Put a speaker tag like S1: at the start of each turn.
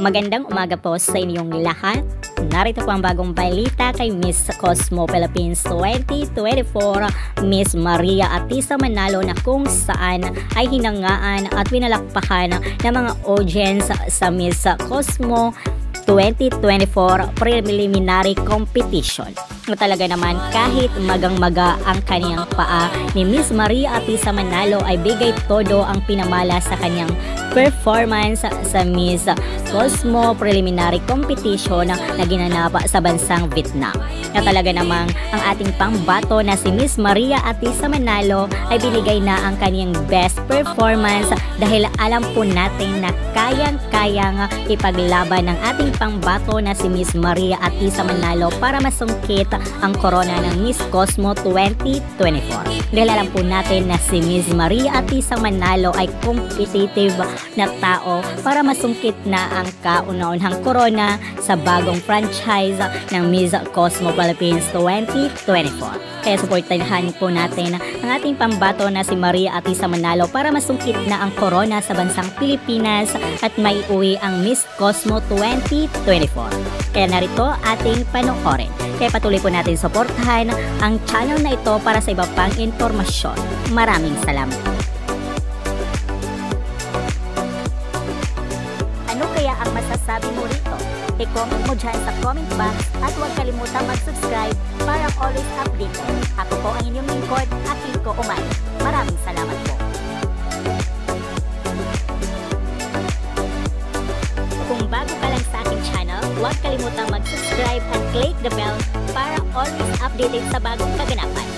S1: Magandang umaga po sa inyong lahat. Narito po ang bagong balita kay Miss Cosmo Philippines 2024, Miss Maria Atisa Manalo, na kung saan ay hinangaan at pinalakpakan ng mga audience sa Miss Cosmo 2024 preliminary competition. Talaga naman, kahit magang-maga ang kaniyang paa, ni Miss Maria Atisa Manalo ay bigay todo ang pinamala sa kanyang performance sa Miss Cosmo preliminary competition na ginanap sa bansang Vietnam. Talaga namang ang ating pangbato na si Miss Maria Atisa Manalo ay binigay na ang kaniyang best performance dahil alam po natin na kayang-kayang ipaglaban ng ating pangbato na si Miss Maria Atisa Manalo para masungkit ang corona ng Miss Cosmo 2024. Dahil alam po natin na si Miss Maria Atisa Manalo ay competitive na tao para masungkit na ang kauna-unahang corona sa bagong franchise ng Miss Cosmo Philippines 2024. Kaya supportahan po natin ang ating pambato na si Maria Atisa Manalo para masungkit na ang corona sa bansang Pilipinas at maiuwi ang Miss Cosmo 2024. Kaya narito ating panoorin. Kaya patuloy po natin suportahan ang channel na ito para sa iba pang impormasyon. Maraming salamat. Ano kaya ang masasabi mo rito? I-comment mo dyan sa comment box at huwag kalimutan mag-subscribe para always updated. Ako po ang inyong lingkod, Akiko Umay. Maraming salamat po. Kung bago ka lang sa aking channel, huwag kalimutang mag-subscribe at click the bell para always updated sa bagong kaganapan.